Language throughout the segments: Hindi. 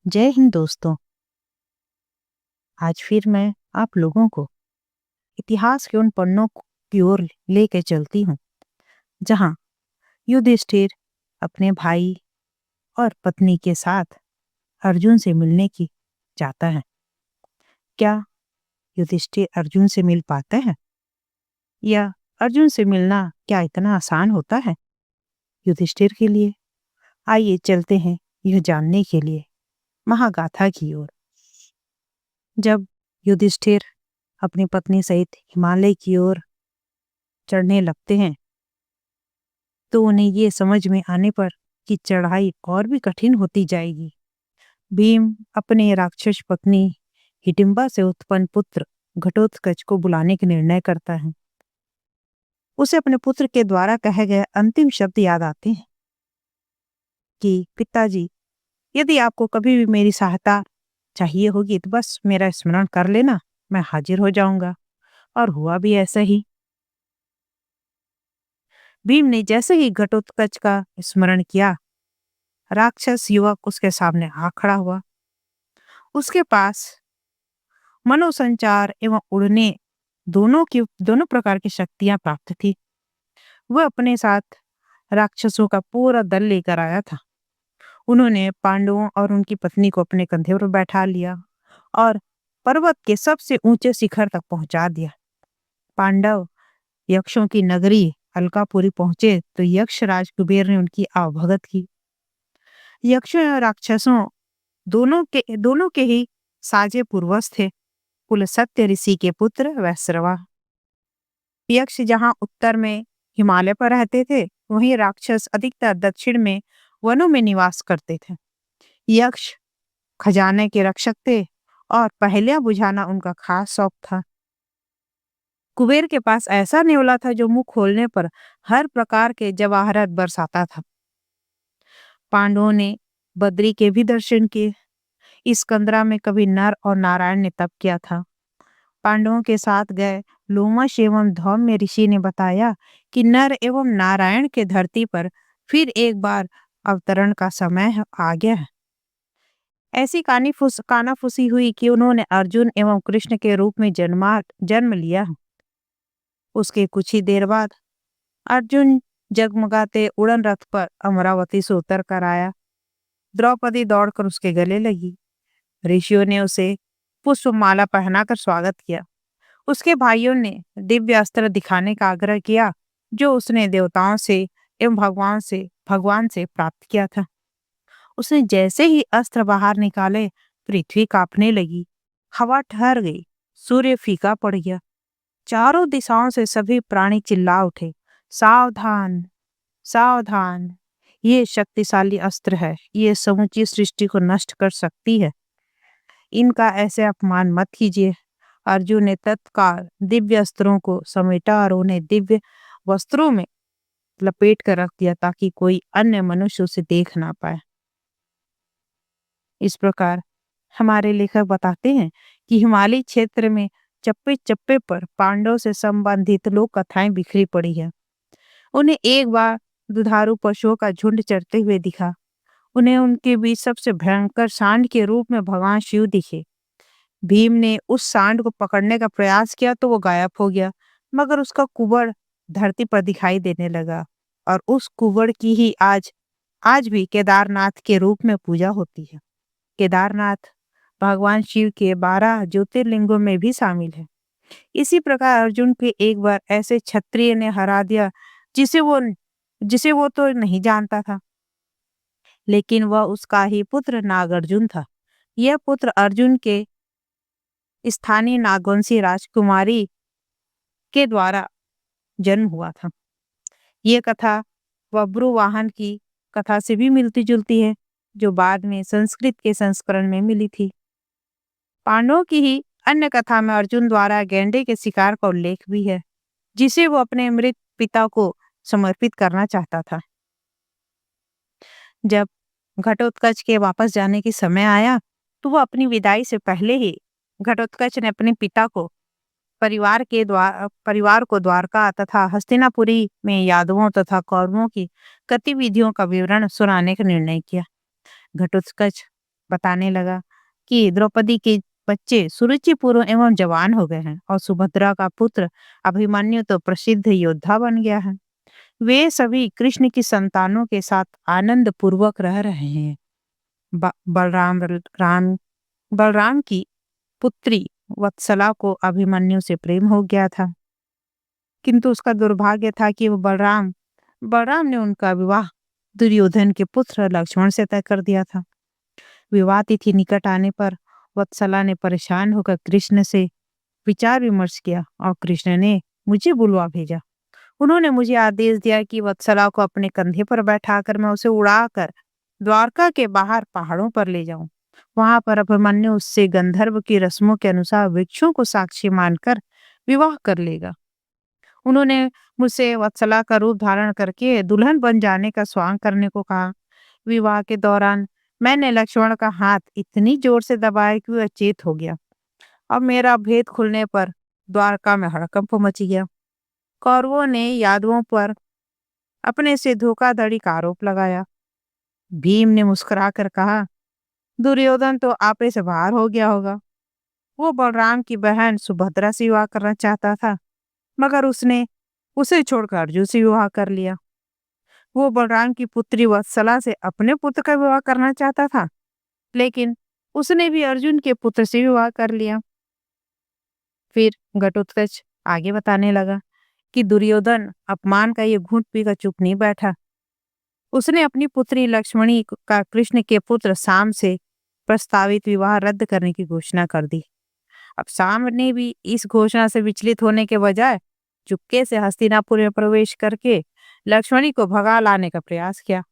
जय हिंद दोस्तों। आज फिर मैं आप लोगों को इतिहास के उन पन्नों की ओर लेके चलती हूँ जहाँ युधिष्ठिर अपने भाई और पत्नी के साथ अर्जुन से मिलने की जाता है। क्या युधिष्ठिर अर्जुन से मिल पाते हैं या अर्जुन से मिलना क्या इतना आसान होता है युधिष्ठिर के लिए? आइए चलते हैं यह जानने के लिए महागाथा की ओर। जब युधिष्ठिर अपनी पत्नी सहित हिमालय की ओर चढ़ने लगते हैं तो उन्हें ये समझ में आने पर कि चढ़ाई और भी कठिन होती जाएगी, भीम अपने राक्षस पत्नी हिडिंबा से उत्पन्न पुत्र घटोत्कच को बुलाने का निर्णय करता है। उसे अपने पुत्र के द्वारा कहे गए अंतिम शब्द याद आते हैं कि पिताजी, यदि आपको कभी भी मेरी सहायता चाहिए होगी तो बस मेरा स्मरण कर लेना, मैं हाजिर हो जाऊंगा। और हुआ भी ऐसा ही। भीम ने जैसे ही घटोत्कच का स्मरण किया, राक्षस युवक उसके सामने आ खड़ा हुआ। उसके पास मनोसंचार एवं उड़ने दोनों प्रकार की शक्तियां प्राप्त थी। वह अपने साथ राक्षसों का पूरा दल लेकर आया था। उन्होंने पांडवों और उनकी पत्नी को अपने कंधे पर बैठा लिया और पर्वत के सबसे ऊंचे शिखर तक पहुंचा दिया। पांडव यक्षों की नगरी अलकापुरी पहुंचे तो यक्षराज कुबेर ने उनकी आवभगत की। यक्षों और राक्षसों दोनों के ही साजे पूर्वज थे। कुल सत्य ऋषि के पुत्र वैश्रवा। यक्ष जहाँ उत्तर में हिमालय पर रहते थे, वहीं राक्षस अधिकतर दक्षिण में वनों में निवास करते थे। यक्ष खजाने के रक्षक थे और पहेलियां बुझाना उनका खास शौक था। कुबेर के पास ऐसा नेवला था जो मुंह खोलने पर हर प्रकार के जवाहरात बरसाता था। पांडवों ने बद्री के भी दर्शन किए। इस कंदरा में कभी नर और नारायण ने तप किया था। पांडवों के साथ गए लोमश एवं धौम्य ऋषि ने बताया कि नर एवं नारायण के धरती पर फिर एक बार अवतरण का समय आ गया है। ऐसी कानाफूसी हुई कि उन्होंने अर्जुन एवं कृष्ण के रूप में जन्म लिया। उसके कुछ ही देर बाद अर्जुन जगमगाते उड़न रथ पर अमरावती से उतर कर आया। द्रौपदी दौड़कर उसके गले लगी। ऋषियों ने उसे पुष्पमाला पहनाकर स्वागत किया। उसके भाइयों ने दिव्य अस्त्र दिखाने का आग्रह किया जो उसने देवताओं से एवं भगवान से प्राप्त किया था। उसने जैसे ही अस्त्र बाहर निकाले, पृथ्वी कांपने लगी, हवा ठहर गई, सूर्य फीका पड़ गया। चारों दिशाओं से सभी प्राणी चिल्ला उठे, सावधान सावधान, ये शक्तिशाली अस्त्र है, ये समूची सृष्टि को नष्ट कर सकती है, इनका ऐसे अपमान मत कीजिए। अर्जुन ने तत्काल दिव्य अस्त्रों को समेटा और उन्हें दिव्य वस्त्रों में लपेट कर रख दिया ताकि कोई अन्य मनुष्य उसे देख ना पाए। इस प्रकार हमारे लेखक बताते हैं कि हिमालय क्षेत्र में चप्पे चप्पे पर पांडव से संबंधित लोक कथाएं बिखरी पड़ी है। उन्हें एक बार दुधारू पशुओं का झुंड चरते हुए दिखा। उन्हें उनके बीच सबसे भयंकर सांड के रूप में भगवान शिव दिखे। भीम ने उस सांड को पकड़ने का प्रयास किया तो वो गायब हो गया, मगर उसका कुबड़ धरती पर दिखाई देने लगा और उस कुबड़ की ही आज आज भी केदारनाथ के रूप में पूजा होती है। केदारनाथ भगवान शिव के 12 ज्योतिर्लिंगों में भी शामिल है। इसी प्रकार अर्जुन के एक बार ऐसे क्षत्रिय ने हरा दिया जिसे वो जिसे वो तो नहीं जानता था, लेकिन वह उसका ही पुत्र नागार्जुन था। यह पुत्र अर्जुन के स्थानीय नागवंशी राजकुमारी के द्वारा जन्म हुआ था। ये कथा बब्रुवाहन की कथा से भी मिलती जुलती है, जो बाद में संस्कृत के संस्करण में मिली थी। पांडवों की ही अन्य कथा में अर्जुन द्वारा गैंडे के शिकार का उल्लेख भी है, जिसे वो अपने मृत पिता को समर्पित करना चाहता था। जब घटोत्कच के वापस जाने की समय आया तो वह अपनी विदाई से पहले ही घटोत्कच ने अपने पिता को परिवार को द्वारका तथा हस्तिनापुरी में यादवों तथा कौरवों की गतिविधियों का विवरण सुनाने का निर्णय किया। घटोत्कच बताने लगा कि द्रौपदी के बच्चे सुरुचिपुर एवं जवान हो गए हैं और सुभद्रा का पुत्र अभिमन्यु तो प्रसिद्ध योद्धा बन गया है। वे सभी कृष्ण की संतानों के साथ आनंद पूर्वक रह रहे हैं। ब- बलराम राम बलराम की पुत्री वत्सला को अभिमन्यु से प्रेम हो गया था, किंतु उसका दुर्भाग्य था कि वो बलराम बलराम ने उनका विवाह दुर्योधन के पुत्र लक्ष्मण से तय कर दिया था। विवाह तिथि निकट आने पर वत्सला ने परेशान होकर कृष्ण से विचार विमर्श किया और कृष्ण ने मुझे बुलवा भेजा। उन्होंने मुझे आदेश दिया कि वत्सला को अपने कंधे पर बैठाकर मैं उसे उड़ाकर द्वारका के बाहर पहाड़ों पर ले जाऊं। वहां पर अभिमन्यु उससे गंधर्व की रस्मों के अनुसार वृक्षों को साक्षी मानकर विवाह कर लेगा। उन्होंने मुझसे वत्सला का रूप धारण करके दुल्हन बन जाने का स्वांग करने को कहा। विवाह के दौरान मैंने लक्ष्मण का हाथ इतनी जोर से दबाया कि वह अचेत हो गया। अब मेरा भेद खुलने पर द्वारका में हड़कंप मच गया। कौरवों ने यादवों पर अपने से धोखाधड़ी का आरोप लगाया। भीम ने मुस्कुराकर कहा, दुर्योधन तो आपे से बाहर हो गया होगा। वो बलराम की बहन सुभद्रा से विवाह करना चाहता था, मगर उसने उसे छोड़कर अर्जुन से विवाह कर लिया। वो बलराम की पुत्री वत्सला से अपने पुत्र का विवाह करना चाहता था, लेकिन उसने भी अर्जुन के पुत्र से विवाह कर लिया। फिर घटोत्कच आगे बताने लगा कि दुर्योधन अपमान का ये घूंट पीकर चुप नहीं बैठा। उसने अपनी पुत्री लक्ष्मणी का कृष्ण के पुत्र साम से प्रस्तावित विवाह रद्द करने की घोषणा कर दी। अब साम ने भी इस घोषणा से विचलित होने के बजाय चुपके से हस्तिनापुर में प्रवेश करके लक्ष्मणी को भगा लाने का प्रयास किया।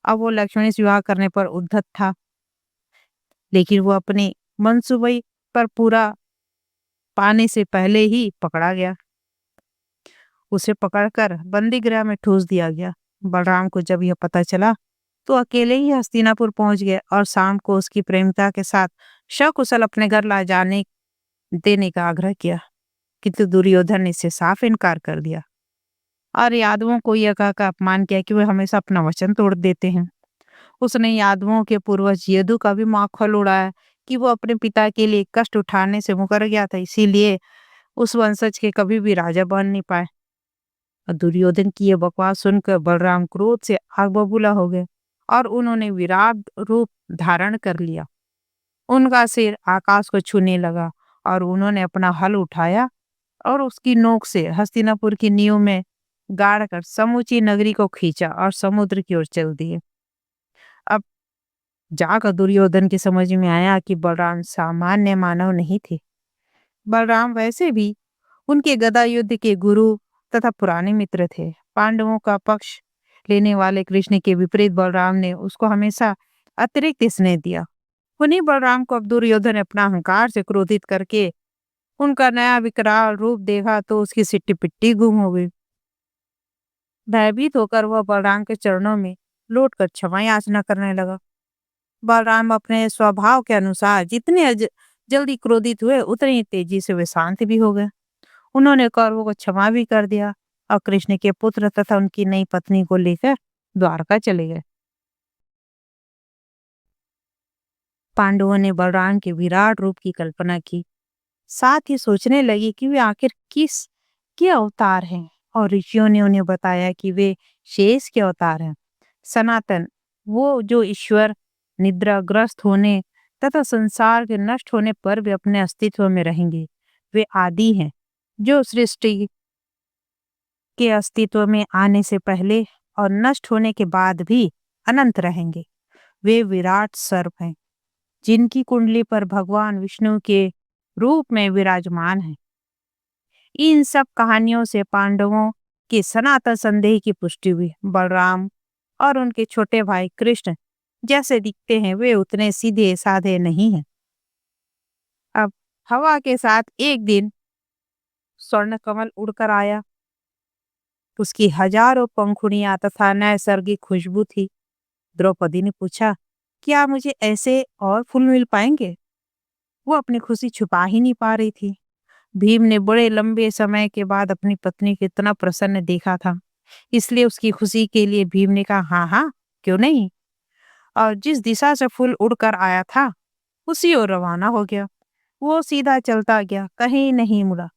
अब वो लक्ष्मणी से विवाह करने पर उद्धत था, लेकिन वो अपने मंसूबे पर पूरा पाने से पहले ही पकड़ा गया। उसे पकड़कर बंदी गृह में ठूस दिया गया। बलराम को जब यह पता चला तो अकेले ही हस्तिनापुर पहुंच गए और शाम को उसकी प्रेमिका के साथ सकुशल अपने घर ला जाने देने का आग्रह किया, किंतु दुर्योधन ने इससे साफ इनकार कर दिया और यादवों को यह कहकर अपमान किया कि वे हमेशा अपना वचन तोड़ देते हैं। उसने यादवों के पूर्वज यदु का भी माखौल उड़ाया कि वो अपने पिता के लिए कष्ट उठाने से मुकर गया था, इसीलिए उस वंशज के कभी भी राजा बन नहीं पाए। और दुर्योधन की यह बकवास सुनकर बलराम क्रोध से आग बबूला हो गए और उन्होंने विराट रूप धारण कर लिया। उनका सिर आकाश को छूने लगा और उन्होंने अपना हल उठाया और उसकी नोक से हस्तिनापुर की नींव में गाड़ कर समूची नगरी को खींचा और समुद्र की ओर चल दिए। अब जाकर दुर्योधन की समझ में आया कि बलराम सामान्य मानव नहीं थे। बलराम वैसे भी उनके गदा युद्ध के गुरु तथा पुराने मित्र थे। पांडवों का पक्ष लेने वाले कृष्ण के विपरीत बलराम ने उसको हमेशा अतिरिक्त स्नेह दिया। उन्हीं बलराम को अब दुर्योधन ने अपना अहंकार से क्रोधित करके उनका नया विकराल रूप देखा तो उसकी सिट्टी पिट्टी गुम हो गई। भयभीत होकर वह बलराम के चरणों में लौटकर क्षमा याचना करने लगा। बलराम अपने स्वभाव के अनुसार जितने जल्दी क्रोधित हुए उतनी ही तेजी से वे शांत भी हो गए। उन्होंने कौरवों को क्षमा भी कर दिया और कृष्ण के पुत्र तथा उनकी नई पत्नी को लेकर द्वारका चले गए। पांडवों ने बलराम के विराट रूप की कल्पना की, साथ ही सोचने लगे कि वे आखिर किस के अवतार हैं, और ऋषियों ने उन्हें बताया कि वे शेष के अवतार हैं, सनातन, वो जो ईश्वर निद्राग्रस्त होने तथा संसार के नष्ट होने पर भी अपने अस्तित्व में रहेंगे। वे आदि हैं, जो सृष्टि के अस्तित्व में आने से पहले और नष्ट होने के बाद भी अनंत रहेंगे। वे विराट सर्प हैं, जिनकी कुंडली पर भगवान विष्णु के रूप में विराजमान है। इन सब कहानियों से पांडवों के सनातन संदेह की पुष्टि हुई। बलराम और उनके छोटे भाई कृष्ण जैसे दिखते हैं वे उतने सीधे साधे नहीं हैं। अब हवा के साथ एक दिन स्वर्ण कमल उड़कर आया। उसकी हजारों पंखुड़ियां तथा नैसर्गिक खुशबू थी। द्रौपदी ने पूछा, क्या मुझे ऐसे और फूल मिल पाएंगे? वो अपनी खुशी छुपा ही नहीं पा रही थी। भीम ने बड़े लंबे समय के बाद अपनी पत्नी को इतना प्रसन्न देखा था, इसलिए उसकी खुशी के लिए भीम ने कहा, हाँ हाँ, क्यों नहीं। और जिस दिशा से फूल उड़कर आया था उसी ओर रवाना हो गया। वो सीधा चलता गया, कहीं नहीं मुड़ा।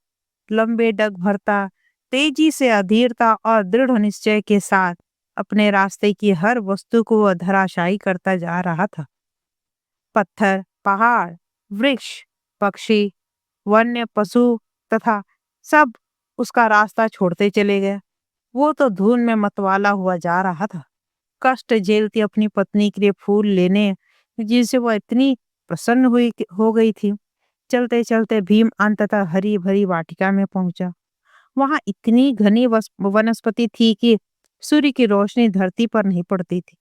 लंबे डग भरता, तेजी से अधीरता और दृढ़ निश्चय के साथ अपने रास्ते की हर वस्तु को वह धराशायी करता जा रहा था। पत्थर, पहाड़, वृक्ष, पक्षी, वन्य पशु तथा सब उसका रास्ता छोड़ते चले गए। वो तो धुन में मतवाला हुआ जा रहा था। कष्ट झेलती अपनी पत्नी के लिए फूल लेने, जिनसे वह इतनी प्रसन्न हो गई थी। चलते चलते भीम अंततः हरी भरी वाटिका में पहुंचा। वहां इतनी घनी वनस्पति थी कि सूर्य की रोशनी धरती पर नहीं पड़ती थी।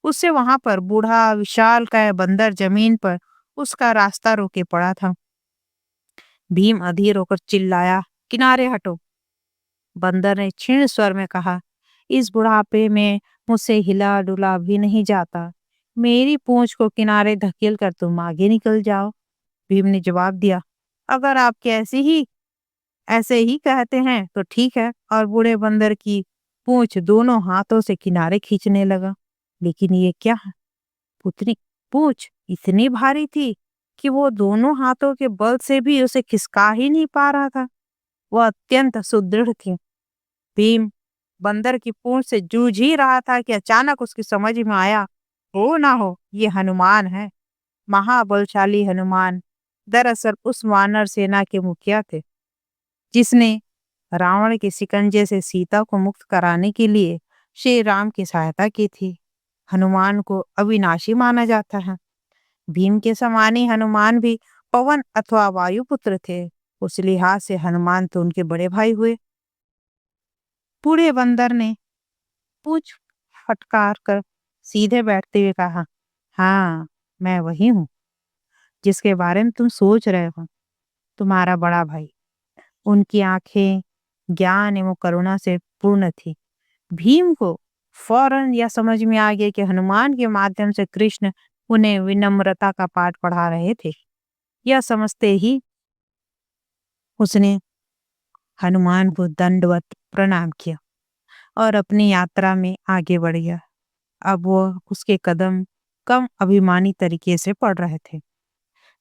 उससे वहां पर बूढ़ा विशालकाय बंदर जमीन पर उसका रास्ता रोके पड़ा था। भीम अधीर होकर चिल्लाया, किनारे हटो। बंदर ने क्षीण स्वर में कहा, इस बुढ़ापे में मुझसे हिला डुला भी नहीं जाता। मेरी पूंछ को किनारे धकेल कर तुम आगे निकल जाओ। भीम ने जवाब दिया, अगर आप ऐसे ही कहते हैं तो ठीक है। और बूढ़े बंदर की पूंछ दोनों हाथों से किनारे खींचने लगा। लेकिन ये क्या है? पुतनी पूंछ इतनी भारी थी कि वो दोनों हाथों के बल से भी उसे खिसका ही नहीं पा रहा था। वह अत्यंत सुदृढ़ थी। भीम बंदर की पूंछ से जूझ ही रहा था कि अचानक उसकी समझ में आया, हो ना हो ये हनुमान है, महाबलशाली हनुमान। दरअसल उस वानर सेना के मुखिया थे, जिसने रावण के शिकंजे से सीता को मुक्त कराने के लिए श्री राम की सहायता की थी। हनुमान को अविनाशी माना जाता है। भीम के समान ही हनुमान भी पवन अथवा वायुपुत्र थे। उस लिहाज से हनुमान तो उनके बड़े भाई हुए। बूढ़े बंदर ने पूछ फटकार कर सीधे बैठते हुए कहा, हाँ, मैं वही हूँ जिसके बारे में तुम सोच रहे हो, तुम्हारा बड़ा भाई। उनकी आंखें ज्ञान एवं करुणा से पूर्ण थी। भीम को फौरन यह समझ में आ गया कि हनुमान के माध्यम से कृष्ण उन्हें विनम्रता का पाठ पढ़ा रहे थे। यह समझते ही उसने हनुमान को दंडवत प्रणाम किया और अपनी यात्रा में आगे बढ़ गया। अब वह उसके कदम कम अभिमानी तरीके से पड़ रहे थे।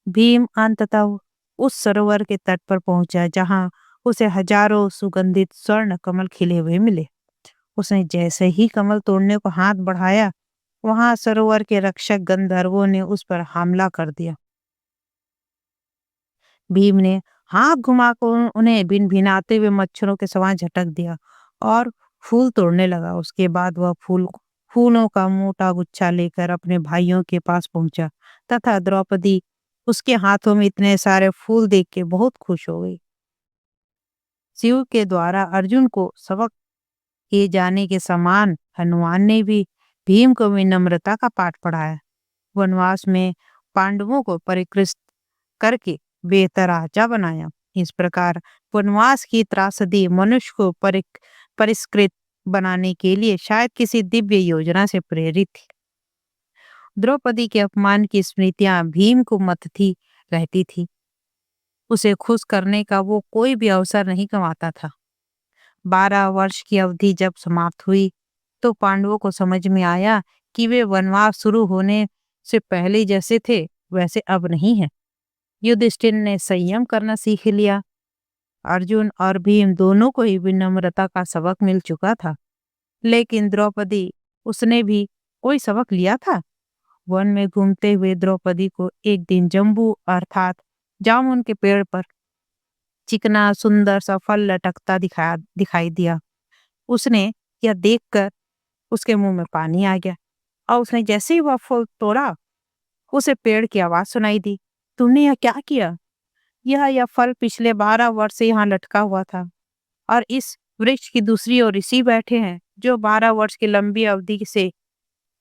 भीम अंततः उस सरोवर के तट पर पहुंचा जहां उसे हजारों सुगंधित स्वर्ण कमल खिले हुए मिले। उसने जैसे ही कमल तोड़ने को हाथ बढ़ाया, वहां सरोवर के रक्षक गंधर्वों ने उस पर हमला कर दिया। भीम ने हाथ घुमाकर उन्हें भिन भिनाते हुए मच्छरों के समान झटक दिया और फूल तोड़ने लगा। उसके बाद वह फूलों का मोटा गुच्छा लेकर अपने भाइयों के पास पहुंचा तथा द्रौपदी उसके हाथों में इतने सारे फूल देख के बहुत खुश हो गई। शिव के द्वारा अर्जुन को सबक किए जाने के समान हनुमान ने भी भीम को विनम्रता का पाठ पढ़ाया। वनवास में पांडवों को परिकृत करके बेहतर राजा बनाया। इस प्रकार वनवास की त्रासदी मनुष्य को परिष्कृत बनाने के लिए शायद किसी दिव्य योजना से प्रेरित थी। द्रौपदी के अपमान की स्मृतियां भीम को मथती रहती थी। उसे खुश करने का वो कोई भी अवसर नहीं गंवाता था। 12 वर्ष की अवधि जब समाप्त हुई तो पांडवों को समझ में आया कि वे वनवास शुरू होने से पहले जैसे थे वैसे अब नहीं है। युधिष्ठिर ने संयम करना सीख लिया। अर्जुन और भीम दोनों को ही विनम्रता का सबक मिल चुका था। लेकिन द्रौपदी, उसने भी कोई सबक लिया था? वन में घूमते हुए द्रौपदी को एक दिन जम्बू अर्थात जामुन के पेड़ पर चिकना सुंदर सा फल लटकता दिखाई दिया। उसने यह देखकर उसके मुंह में पानी आ गया और उसने जैसे ही वह फल तोड़ा, उसे पेड़ की आवाज सुनाई दी, तुमने यह क्या किया? यह फल पिछले 12 वर्ष से यहाँ लटका हुआ था और इस वृक्ष की दूसरी ओर ऋषि बैठे हैं जो 12 वर्ष की लंबी अवधि से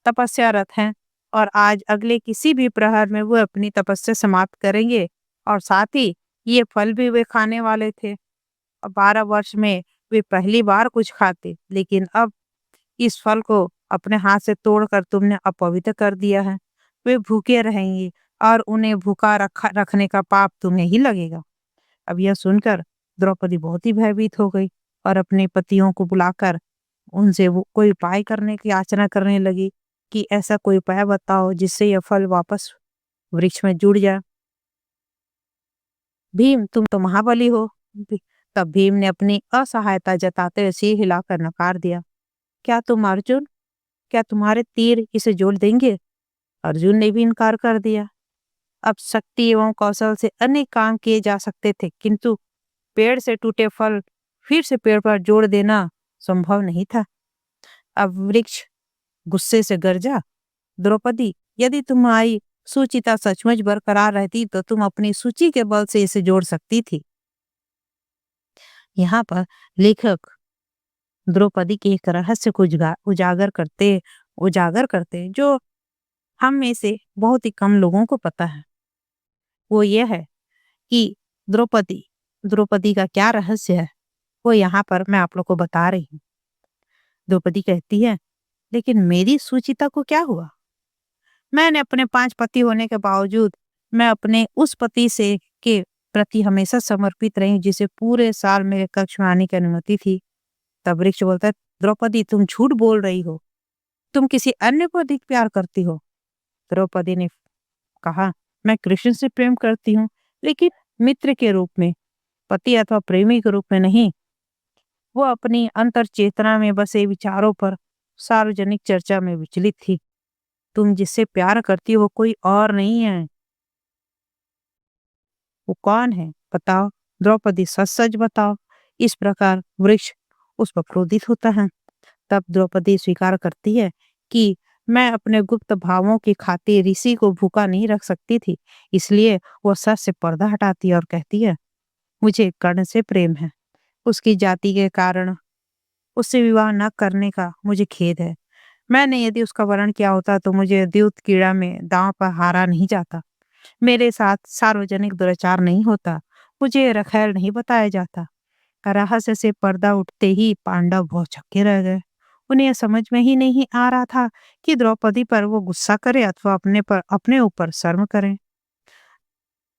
तपस्यारत हैं और आज अगले किसी भी प्रहर में वो अपनी तपस्या समाप्त करेंगे और साथ ही ये फल भी वे खाने वाले थे। और 12 वर्ष में वे पहली बार कुछ खाते, लेकिन अब इस फल को अपने हाथ से तोड़कर तुमने अपवित्र कर दिया है। वे भूखे रहेंगे और उन्हें भूखा रखने का पाप तुम्हें ही लगेगा। अब यह सुनकर द्रौपदी बहुत ही भयभीत हो गई और अपने पतियों को बुलाकर उनसे वो कोई उपाय करने की याचना करने लगी। कि ऐसा कोई उपाय बताओ जिससे यह फल वापस वृक्ष में जुड़ जाए। भीम, तुम तो महाबली हो। तब भीम ने अपनी असहायता जताते हुए सिर हिलाकर नकार दिया। क्या तुम अर्जुन, क्या तुम्हारे तीर इसे जोड़ देंगे? अर्जुन ने भी इनकार कर दिया। अब शक्ति एवं कौशल से अनेक काम किए जा सकते थे, किंतु पेड़ से टूटे फल फिर से पेड़ पर जोड़ देना संभव नहीं था। अब वृक्ष गुस्से से गरजा, द्रौपदी, यदि तुम्हारी सुचिता सचमुच बरकरार रहती तो तुम अपनी सूची के बल से इसे जोड़ सकती थी। यहाँ पर लेखक द्रौपदी के एक रहस्य को उजागर करते जो हम में से बहुत ही कम लोगों को पता है। वो ये है कि द्रौपदी द्रौपदी का क्या रहस्य है, वो यहाँ पर मैं आप लोग को बता रही हूँ। द्रौपदी कहती है, लेकिन मेरी सुचिता को क्या हुआ? मैंने अपने 5 पति होने के बावजूद मैं अपने उस पति से के प्रति हमेशा समर्पित रही जिसे पूरे साल मेरे कक्ष में आने की अनुमति थी। तब वृक्ष बोलता है, द्रौपदी तुम झूठ बोल रही हो, तुम किसी अन्य को अधिक प्यार करती हो। द्रौपदी ने कहा, मैं कृष्ण से प्रेम करती हूँ, लेकिन मित्र के रूप में, पति अथवा प्रेमी के रूप में नहीं। वो अपनी अंतर चेतना में बसे विचारों पर सार्वजनिक चर्चा में विचलित थी। तुम जिससे प्यार करती हो वो कोई और नहीं है। वो कौन है बताओ? द्रौपदी सच सच बताओ। इस प्रकार वृक्ष उस पर क्रोधित होता है। तब द्रौपदी स्वीकार करती है कि मैं अपने गुप्त भावों की खातिर ऋषि को भूखा नहीं रख सकती थी, इसलिए वो सच से पर्दा हटाती है और कहती है, मुझे कर्ण से प्रेम है। उसकी जाति के कारण उससे विवाह न करने का मुझे खेद है। मैंने यदि उसका वर्ण किया होता तो मुझे द्यूत क्रीड़ा में दांव पर हारा नहीं जाता, मेरे साथ सार्वजनिक दुराचार नहीं होता, मुझे रखैल नहीं बताया जाता। रहस्य से पर्दा उठते ही पांडव भौचक्के रह गए। उन्हें यह समझ में ही नहीं आ रहा था कि द्रौपदी पर वो गुस्सा करे अथवा अपने ऊपर शर्म करें।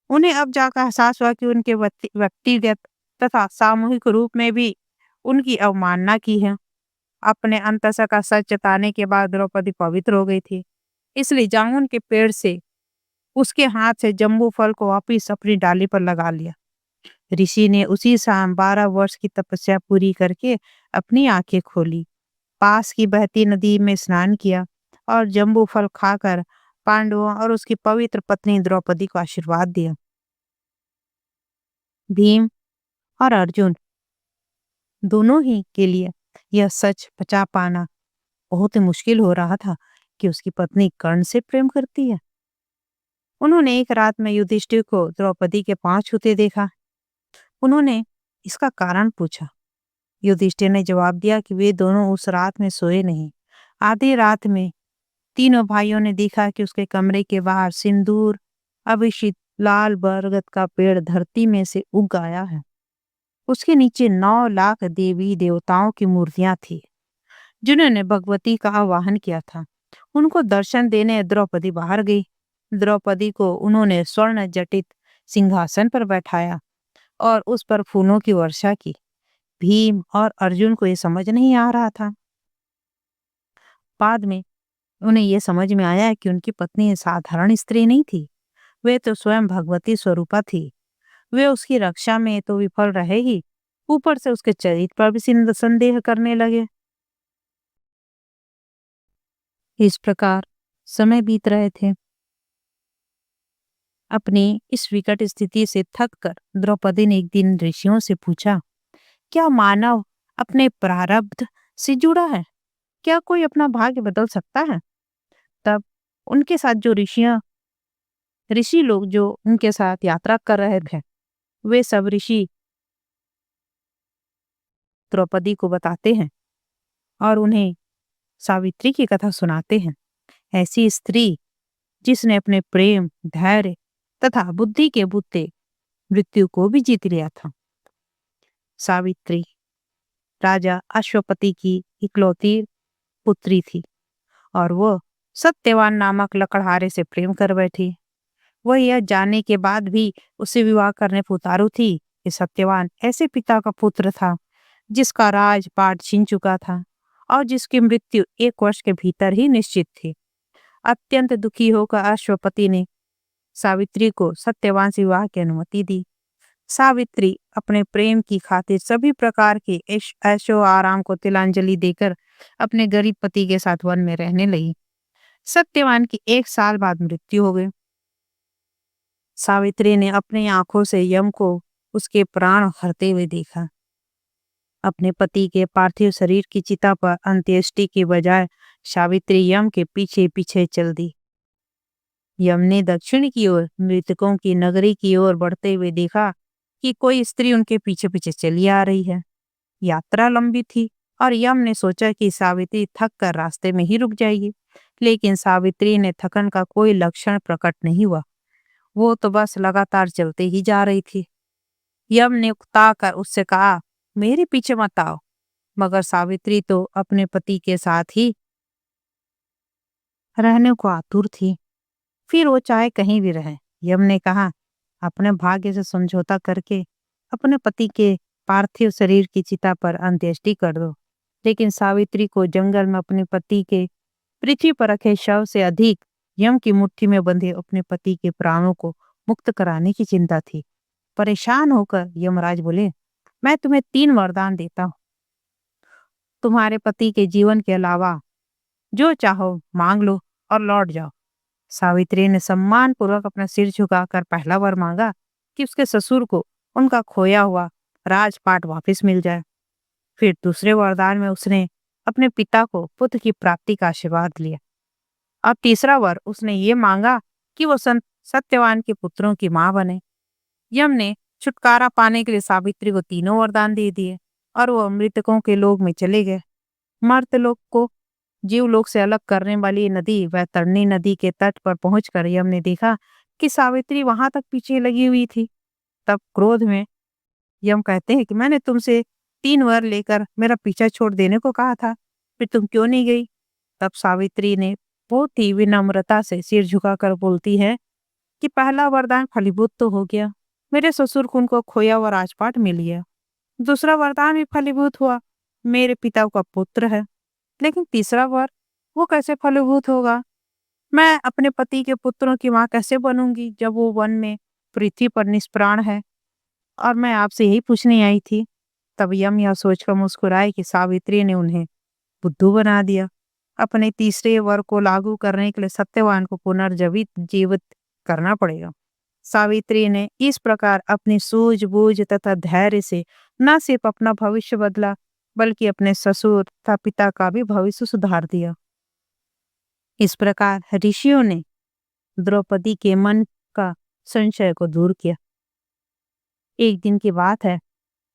उन्हें अब जाकर एहसास हुआ कि उनके व्यक्तिगत तथा सामूहिक रूप में भी उनकी अवमानना की है। अपने अंतस का सच जताने के बाद द्रौपदी पवित्र हो गई थी, इसलिए जामुन के पेड़ से उसके हाथ से जम्बू फल को वापिस अपनी डाली पर लगा लिया। ऋषि ने उसी शाम 12 वर्ष की तपस्या पूरी करके अपनी आंखें खोली, पास की बहती नदी में स्नान किया और जम्बू फल खाकर पांडवों और उसकी पवित्र पत्नी द्रौपदी को आशीर्वाद दिया। भीम और अर्जुन दोनों ही के लिए यह सच पचा पाना बहुत ही मुश्किल हो रहा था कि उसकी पत्नी कर्ण से प्रेम करती है। उन्होंने एक रात में युधिष्ठिर को द्रौपदी के पांव छूते देखा। उन्होंने इसका कारण पूछा। युधिष्ठिर ने जवाब दिया कि वे दोनों उस रात में सोए नहीं। आधी रात में तीनों भाइयों ने देखा कि उसके कमरे के बाहर सिंदूर अभिषिक्त लाल बरगद का पेड़ धरती में से उग आया है। उसके नीचे 9 लाख देवी देवताओं की मूर्तियां थी जिन्होंने भगवती का आवाहन किया था। उनको दर्शन देने द्रौपदी बाहर गई। द्रौपदी को उन्होंने स्वर्ण जटित सिंहासन पर बैठाया और उस पर फूलों की वर्षा की। भीम और अर्जुन को यह समझ नहीं आ रहा था। बाद में उन्हें यह समझ में आया कि उनकी पत्नी साधारण स्त्री नहीं थी, वे तो स्वयं भगवती स्वरूपा थी। वे उसकी रक्षा में तो विफल रहे ही, ऊपर से उसके चरित्र पर भी संदेह करने लगे। इस प्रकार समय बीत रहे थे। अपनी इस विकट स्थिति से थककर द्रौपदी ने एक दिन ऋषियों से पूछा, क्या मानव अपने प्रारब्ध से जुड़ा है? क्या कोई अपना भाग्य बदल सकता है? तब उनके साथ जो ऋषि लोग जो उनके साथ यात्रा कर रहे थे, वे सब ऋषि द्रौपदी को बताते हैं और उन्हें सावित्री की कथा सुनाते हैं। ऐसी स्त्री जिसने अपने प्रेम, धैर्य तथा बुद्धि के बूते मृत्यु को भी जीत लिया था। सावित्री राजा अश्वपति की इकलौती पुत्री थी और वह सत्यवान नामक लकड़हारे से प्रेम कर बैठी। वह यह जानने के बाद भी उसे विवाह करने पर उतारू थी कि सत्यवान ऐसे पिता का पुत्र था जिसका राजपाट छीन चुका था और जिसकी मृत्यु 1 वर्ष के भीतर ही निश्चित थी। अत्यंत दुखी होकर अश्वपति ने सावित्री को सत्यवान से विवाह की अनुमति दी। सावित्री अपने प्रेम की खातिर सभी प्रकार के ऐशो आराम को तिलांजलि देकर अपने गरीब पति के साथ वन में रहने लगी। सत्यवान की 1 साल बाद मृत्यु हो गई। सावित्री ने अपनी आंखों से यम को उसके प्राण हरते हुए देखा। अपने पति के पार्थिव शरीर की चिता पर अंत्येष्टि के बजाय सावित्री यम के पीछे पीछे चल दी। यम ने दक्षिण की ओर मृतकों की नगरी की ओर बढ़ते हुए देखा कि कोई स्त्री उनके पीछे पीछे चली आ रही है। यात्रा लंबी थी और यम ने सोचा कि सावित्री थक कर रास्ते में ही रुक जाएगी, लेकिन सावित्री ने थकन का कोई लक्षण प्रकट नहीं हुआ। वो तो बस लगातार चलते ही जा रही थी। यम ने उकता कर उससे कहा, मेरे पीछे मत आओ, मगर सावित्री तो अपने पति के साथ ही रहने को आतुर थी। फिर वो चाहे कहीं भी रहे। यम ने कहा, अपने भाग्य से समझौता करके अपने पति के पार्थिव शरीर की चिता पर अंत्येष्टि कर दो। लेकिन सावित्री को जंगल में अपने पति के पृथ्वी पर रखे शव से अधिक यम की मुट्ठी में बंधे अपने पति के प्राणों को मुक्त कराने की चिंता थी। परेशान होकर यमराज बोले, मैं तुम्हें 3 वरदान देता हूँ। तुम्हारे पति के जीवन के अलावा जो चाहो मांग लो और लौट जाओ। सावित्री ने सम्मान पूर्वक अपना सिर झुकाकर पहला वर मांगा कि उसके ससुर को उनका खोया हुआ राजपाट वापस मिल जाए। फिर दूसरे वरदान में उसने अपने पिता को पुत्र की प्राप्ति का आशीर्वाद लिया। अब तीसरा वर उसने ये मांगा कि वो संत सत्यवान के पुत्रों की मां बने। यम ने छुटकारा पाने के लिए सावित्री को तीनों वरदान दे दिए और वो मृतकों के लोक में चले गए। मर्तलोक को जीवलोक से अलग करने वाली नदी वैतरणी नदी के तट पर पहुंचकर यम ने देखा कि सावित्री वहां तक पीछे लगी हुई थी। तब क्रोध में यम कहते हैं कि मैंने तुमसे 3 वर लेकर मेरा पीछा छोड़ देने को कहा था, फिर तुम क्यों नहीं गई? तब सावित्री ने बहुत ही विनम्रता से सिर झुकाकर बोलती है कि पहला वरदान फलीभूत तो हो गया, मेरे ससुर को उनको खोया हुआ राजपाट मिल गया। दूसरा वरदान भी फलीभूत हुआ, मेरे पिता का पुत्र है। लेकिन तीसरा वर वो कैसे फलीभूत होगा? मैं अपने पति के पुत्रों की मां कैसे बनूंगी जब वो वन में पृथ्वी पर निष्प्राण है? और मैं आपसे यही पूछने आई थी। तब यम यह सोचकर मुस्कुराए कि सावित्री ने उन्हें बुद्धू बना दिया। अपने तीसरे वर को लागू करने के लिए सत्यवान को पुनर्जीवित जीवित करना पड़ेगा। सावित्री ने इस प्रकार अपनी सूझबूझ तथा धैर्य से न सिर्फ अपना भविष्य बदला, बल्कि अपने ससुर तथा पिता का भी भविष्य सुधार दिया। इस प्रकार ऋषियों ने द्रौपदी के मन का संशय को दूर किया। एक दिन की बात है,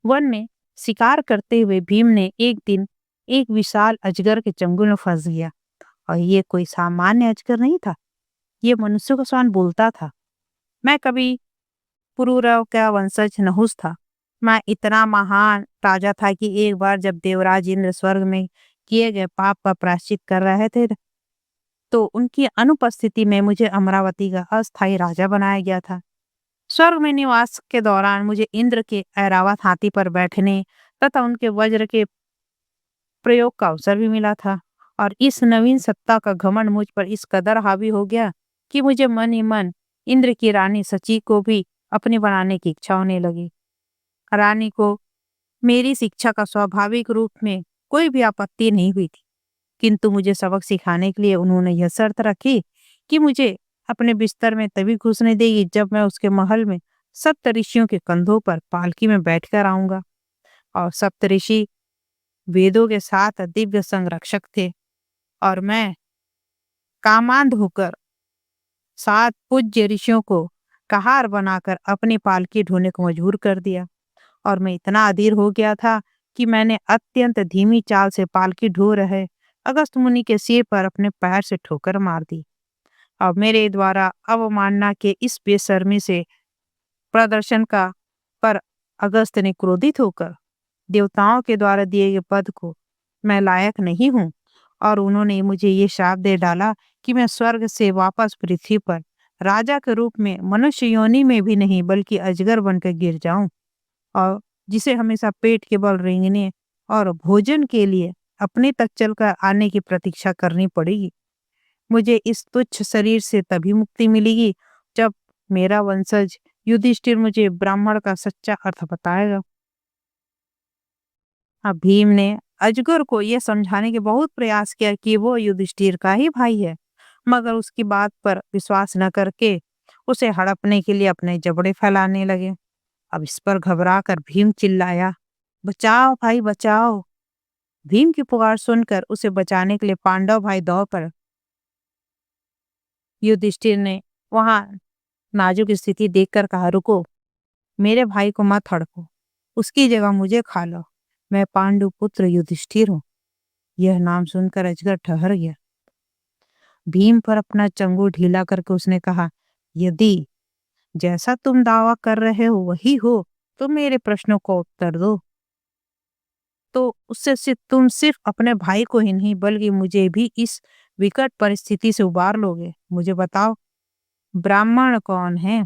वन में शिकार करते हुए भीम ने एक दिन एक विशाल अजगर के चंगुल में फंस गया। और ये कोई सामान्य अजगर नहीं था, ये मनुष्य का समान बोलता था। मैं कभी पुरुरव का वंशज नहुस था। मैं इतना महान राजा था कि एक बार जब देवराज इंद्र स्वर्ग में किए गए पाप का प्रायश्चित कर रहे थे, तो उनकी अनुपस्थिति में मुझे अमरावती का अस्थायी राजा बनाया गया था। स्वर्ग में निवास के दौरान मुझे इंद्र के ऐरावत हाथी पर बैठने तथा उनके वज्र के प्रयोग का अवसर भी मिला था। और इस नवीन सत्ता का घमंड मुझ पर इस कदर हावी हो गया कि मुझे मन ही मन इंद्र की रानी सची को भी अपनी बनाने की इच्छा होने लगी। रानी को मेरी शिक्षा का स्वाभाविक रूप में कोई भी आपत्ति नहीं हुई थी, किंतु मुझे सबक सिखाने के लिए उन्होंने यह शर्त रखी कि मुझे अपने बिस्तर में तभी घुसने देगी जब मैं उसके महल में सप्तऋषियों के कंधों पर पालकी में बैठकर आऊंगा। और सप्तऋषि वेदों के 7 दिव्य संरक्षक थे और मैं कामांध होकर 7 पूज्य ऋषियों को कहार बनाकर अपनी पालकी ढोने को मजबूर कर दिया। और मैं इतना अधीर हो गया था कि मैंने अत्यंत धीमी चाल से पालकी ढो रहे अगस्त मुनि के सिर पर अपने पैर से ठोकर मार दी। और मेरे द्वारा अवमानना के इस बेशर्मी से प्रदर्शन का पर अगस्त ने क्रोधित होकर देवताओं के द्वारा दिए गए पद को मैं लायक नहीं हूँ, और उन्होंने मुझे ये शाप दे डाला कि मैं स्वर्ग से वापस पृथ्वी पर राजा के रूप में मनुष्य योनि में भी नहीं बल्कि अजगर बनकर गिर जाऊं, और जिसे हमेशा पेट के बल रेंगने और भोजन के लिए अपने तक चलकर आने की प्रतीक्षा करनी पड़ेगी। मुझे इस तुच्छ शरीर से तभी मुक्ति मिलेगी जब मेरा वंशज युधिष्ठिर मुझे ब्राह्मण का सच्चा अर्थ बताएगा। अब भीम ने अजगर को यह समझाने के बहुत प्रयास किया कि वो युधिष्ठिर का ही भाई है, मगर उसकी बात पर विश्वास न करके उसे हड़पने के लिए अपने जबड़े फैलाने लगे। अब इस पर घबरा कर भीम चिल्लाया, बचाओ भाई बचाओ। भीम की पुकार सुनकर उसे बचाने के लिए पांडव भाई दौड़ पड़े। युधिष्ठिर ने वहां नाजुक स्थिति देखकर कहा, रुको, मेरे भाई को मत हड़पो, उसकी जगह मुझे खा लो। मैं पांडु पुत्र युधिष्ठिर हूँ। यह नाम सुनकर अजगर ठहर गया। भीम पर अपना चंगुल ढीला करके उसने कहा, यदि जैसा तुम दावा कर रहे हो वही हो तो मेरे प्रश्नों को उत्तर दो। तो उससे सिर्फ तुम सिर्फ अपने भाई को ही नहीं बल्कि मुझे भी इस विकट परिस्थिति से उबार लोगे। मुझे बताओ, ब्राह्मण कौन है?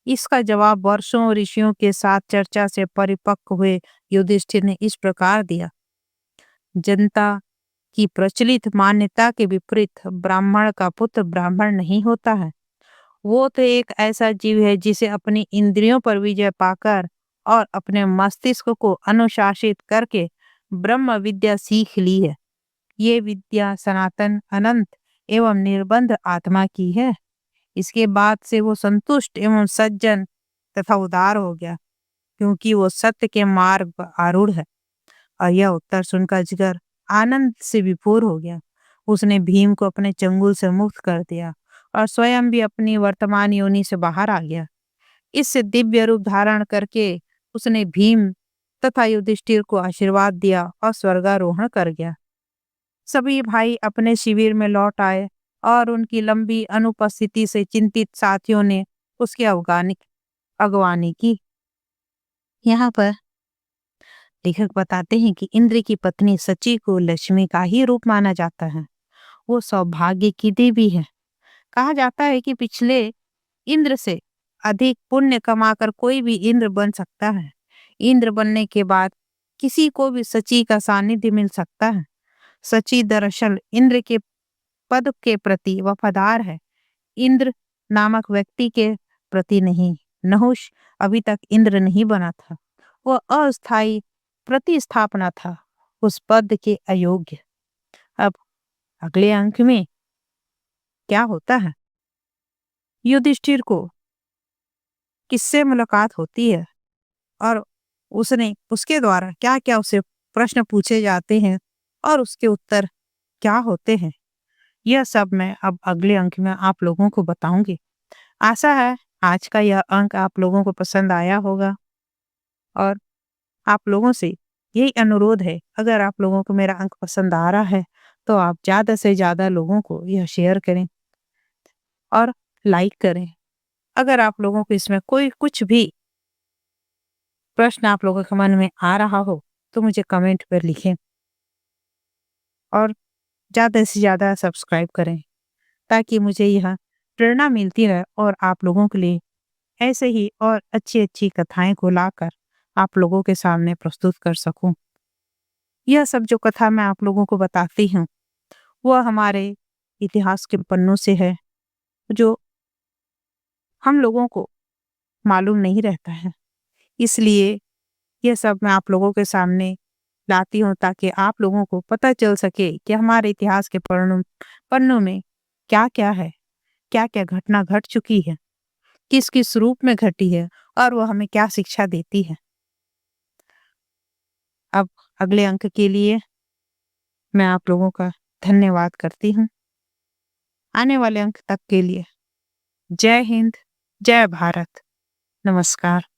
इसका जवाब वर्षों ऋषियों के साथ चर्चा से परिपक्व हुए युधिष्ठिर ने इस प्रकार दिया, जनता की प्रचलित मान्यता के विपरीत ब्राह्मण का पुत्र ब्राह्मण नहीं होता है। वो तो एक ऐसा जीव है जिसे अपनी इंद्रियों पर विजय पाकर और अपने मस्तिष्क को अनुशासित करके ब्रह्म विद्या सीख ली है। ये विद्या सनातन, अनंत एवं निर्बंध आत्मा की है। इसके बाद से वो संतुष्ट एवं सज्जन तथा उदार हो गया, क्योंकि वो सत्य के मार्ग पर आरूढ़ है। और यह उत्तर सुनकर अजगर आनंद से विभोर हो गया। उसने भीम को अपने चंगुल से मुक्त कर दिया और स्वयं भी अपनी वर्तमान योनि से बाहर आ गया। इससे दिव्य रूप धारण करके उसने भीम तथा युधिष्ठिर को आशीर्वाद दिया और स्वर्गारोहण कर गया। सभी भाई अपने शिविर में लौट आए और उनकी लंबी अनुपस्थिति से चिंतित साथियों ने उसकी अगवानी की। यहाँ पर लेखक बताते हैं कि इंद्र की पत्नी सची को लक्ष्मी का ही रूप माना जाता है। वो सौभाग्य की देवी है। कहा जाता है कि पिछले इंद्र से अधिक पुण्य कमाकर कोई भी इंद्र बन सकता है। इंद्र बनने के बाद किसी को भी सची का सानिध्य मिल सकता है। सची दरअसल इंद्र के पद के प्रति वफादार है, इंद्र नामक व्यक्ति के प्रति नहीं। नहुष अभी तक इंद्र नहीं बना था। वह अस्थायी प्रतिस्थापना था, उस पद के अयोग्य। अब अगले अंक में क्या होता है? युधिष्ठिर को किससे मुलाकात होती है और उसने उसके द्वारा क्या क्या उसे प्रश्न पूछे जाते हैं और उसके उत्तर क्या होते हैं, यह सब मैं अब अगले अंक में आप लोगों को बताऊंगी। आशा है आज का यह अंक आप लोगों को पसंद आया होगा और आप लोगों से यही अनुरोध है, अगर आप लोगों को मेरा अंक पसंद आ रहा है तो आप ज़्यादा से ज़्यादा लोगों को यह शेयर करें और लाइक करें। अगर आप लोगों को इसमें कोई कुछ भी प्रश्न आप लोगों के मन में आ रहा हो तो मुझे कमेंट पर लिखें और ज़्यादा से ज़्यादा सब्सक्राइब करें, ताकि मुझे यह प्रेरणा मिलती रहे और आप लोगों के लिए ऐसे ही और अच्छी-अच्छी कथाएँ को लाकर आप लोगों के सामने प्रस्तुत कर सकूँ। यह सब जो कथा मैं आप लोगों को बताती हूँ, वह हमारे इतिहास के पन्नों से है, जो हम लोगों को मालूम नहीं रहता है। इसलिए यह सब मैं आप लोगों के सामने लाती हूँ ताकि आप लोगों को पता चल सके कि हमारे इतिहास के पन्नों पन्नों में क्या-क्या है, क्या-क्या घटना घट चुकी है, किस-किस रूप में घटी है और वह हमें क्या शिक्षा देती है। अब अगले अंक के लिए मैं आप लोगों का धन्यवाद करती हूँ। आने वाले अंक तक के लिए जय हिंद, जय भारत, नमस्कार।